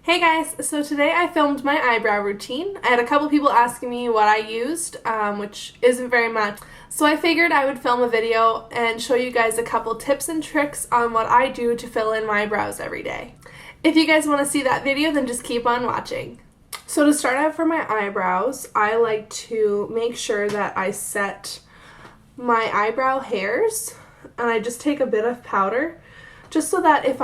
Hey guys, so today I filmed my eyebrow routine. I had a couple people asking me what I used, which isn't very much. So I figured I would film a video and show you guys a couple tips and tricks on what I do to fill in my brows every day. If you guys want to see that video, then just keep on watching. So to start out for my eyebrows, I like to make sure that I set my eyebrow hairs, and I just take a bit of powder just so that if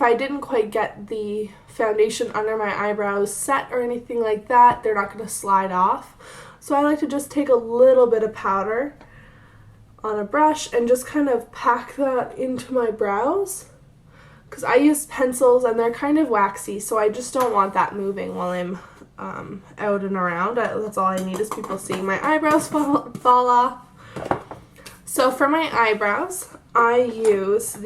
I didn't quite get the foundation under my eyebrows set or anything like that, they're not going to slide off. So I like to just take a little bit of powder on a brush and just kind of pack that into my brows, because I use pencils and they're kind of waxy, so I just don't want that moving while I'm out and around. That's all I need is people seeing my eyebrows fall off. So for my eyebrows, I use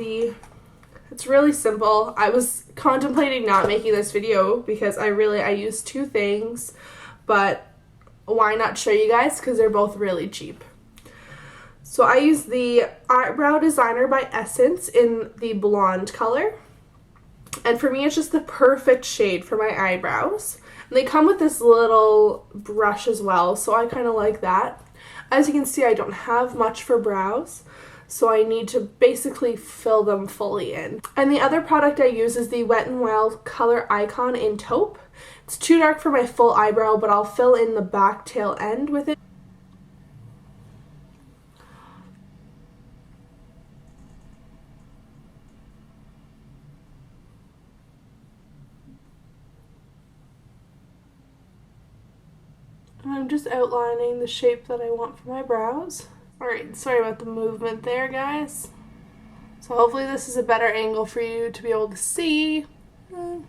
it's really simple. I was contemplating not making this video because I use two things, but why not show you guys, because they're both really cheap. So I use the Eyebrow Designer by Essence in the blonde color, and for me it's just the perfect shade for my eyebrows. And they come with this little brush as well, so I kind of like that. As you can see, I don't have much for brows, so I need to basically fill them fully in. And the other product I use is the Wet n Wild Color Icon in Taupe. It's too dark for my full eyebrow, but I'll fill in the back tail end with it. And I'm just outlining the shape that I want for my brows. Alright, sorry about the movement there, guys. So hopefully this is a better angle for you to be able to see. So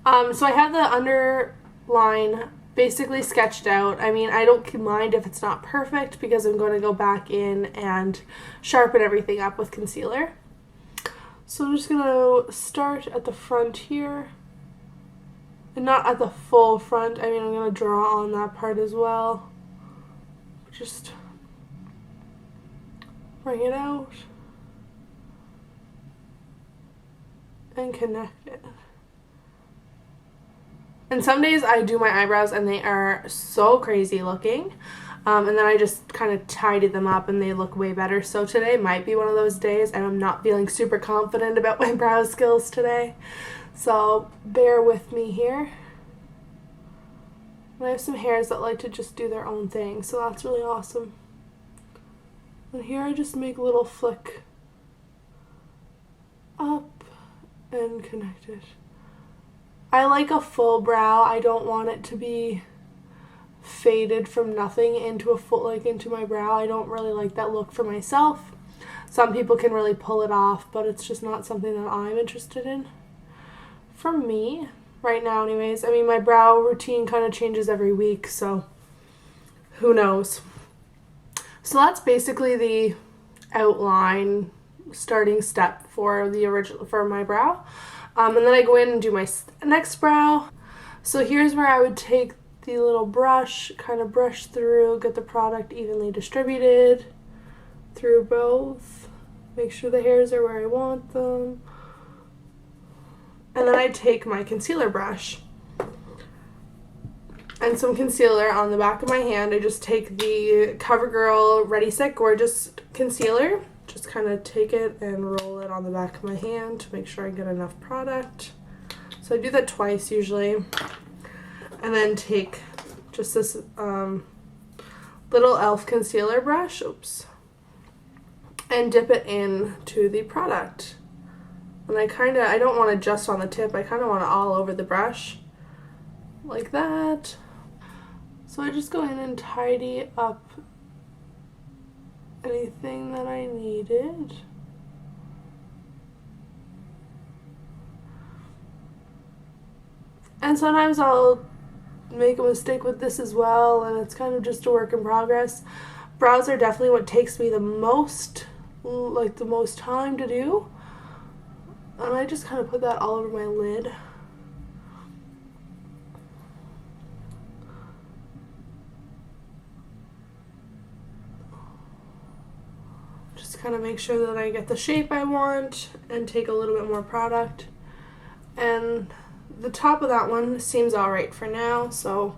I have the underline basically sketched out. I mean, I don't mind if it's not perfect because I'm going to go back in and sharpen everything up with concealer. So I'm just going to start at the front here. And not at the full front. I mean, I'm going to draw on that part as well. Just bring it out and connect it. And some days I do my eyebrows and they are so crazy looking, and then I just kind of tidied them up and they look way better. So today might be one of those days, and I'm not feeling super confident about my brow skills today, so bear with me here. And I have some hairs that like to just do their own thing, so that's really awesome. And here I just make a little flick up and connect it. I like a full brow. I don't want it to be faded from nothing into a full, into my brow. I don't really like that look for myself. Some people can really pull it off, but it's just not something that I'm interested in. For me, right now anyways, I mean, my brow routine kind of changes every week, so who knows. So that's basically the outline starting step for my brow. And then I go in and do my next brow. So here's where I would take the little brush, kind of brush through, get the product evenly distributed through both. Make sure the hairs are where I want them. And then I take my concealer brush and some concealer on the back of my hand. I just take the CoverGirl Ready Set Gorgeous concealer. Just kind of take it and roll it on the back of my hand to make sure I get enough product. So I do that twice usually. And then take just this little e.l.f. concealer brush, and dip it into the product. And I don't want it just on the tip, I kind of want it all over the brush, like that. So I just go in and tidy up anything that I needed. And sometimes I'll make a mistake with this as well, and it's kind of just a work in progress. Brows are definitely what takes me the most time to do. And I just kind of put that all over my lid. Kind of make sure that I get the shape I want and take a little bit more product. And the top of that one seems alright for now, so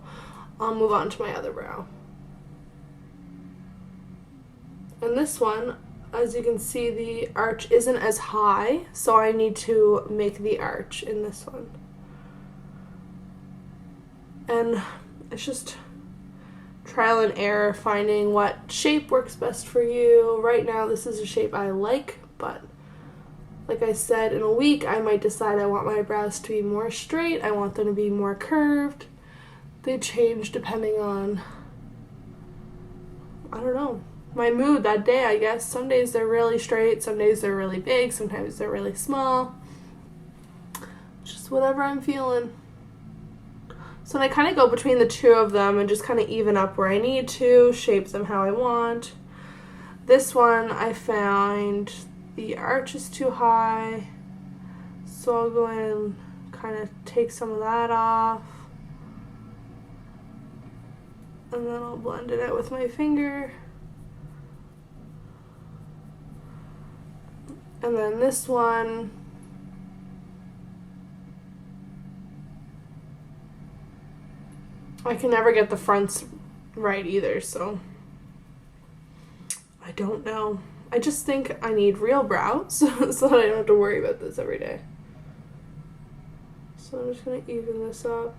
I'll move on to my other brow. And this one, as you can see, the arch isn't as high, so I need to make the arch in this one. And it's just trial and error, finding what shape works best for you. Right now, this is a shape I like, but like I said, in a week, I might decide I want my brows to be more straight, I want them to be more curved. They change depending on, I don't know, my mood that day, I guess. Some days they're really straight, some days they're really big, sometimes they're really small. Just whatever I'm feeling. So I kind of go between the two of them and just kind of even up where I need to, shape them how I want. This one, I find the arch is too high, so I'll go in and kind of take some of that off. And then I'll blend it out with my finger. And then this one, I can never get the fronts right either, so I don't know. I just think I need real brows so that I don't have to worry about this every day. So I'm just going to even this up.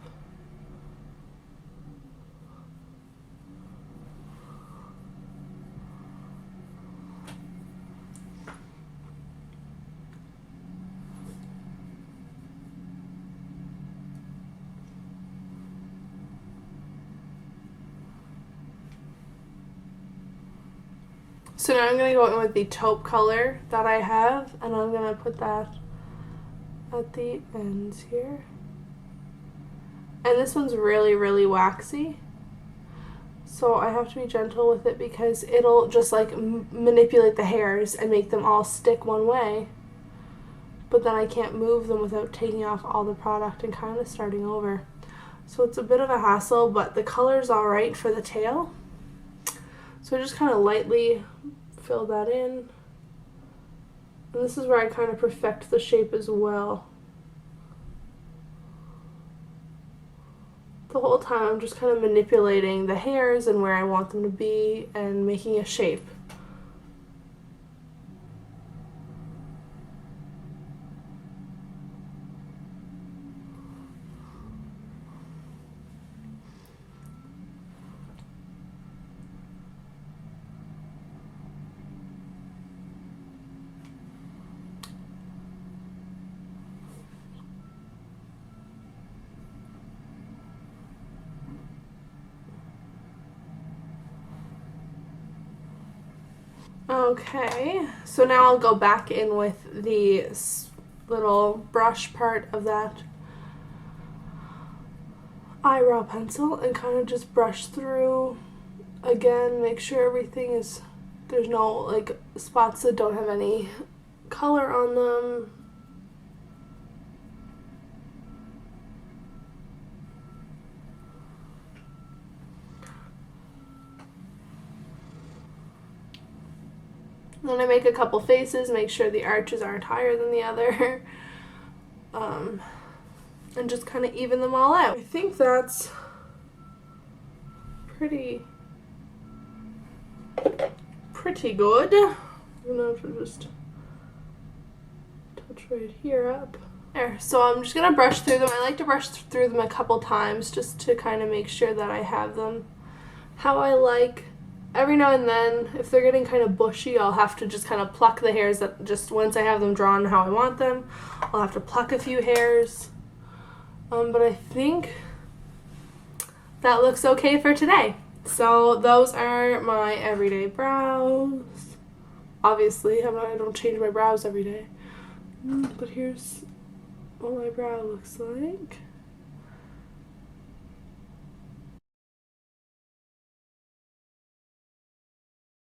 So now I'm going to go in with the taupe color that I have, and I'm going to put that at the ends here. And this one's really, really waxy, so I have to be gentle with it because it'll just like manipulate the hairs and make them all stick one way. But then I can't move them without taking off all the product and kind of starting over. So it's a bit of a hassle, but the color's alright for the tail. So I just kind of lightly fill that in. And this is where I kind of perfect the shape as well. The whole time I'm just kind of manipulating the hairs and where I want them to be and making a shape. Okay, so now I'll go back in with the little brush part of that eyebrow pencil and kind of just brush through again, make sure everything is, there's no like spots that don't have any color on them. Then I make a couple faces, make sure the arches aren't higher than the other, and just kind of even them all out. I think that's pretty good. I'm gonna have to just touch right here up. There. So I'm just gonna brush through them. I like to brush through them a couple times just to kind of make sure that I have them how I like. Every now and then, if they're getting kind of bushy, I'll have to just kind of pluck the hairs that just once I have them drawn how I want them, I'll have to pluck a few hairs. But I think that looks okay for today. So those are my everyday brows. Obviously, I don't change my brows every day. But here's what my brow looks like.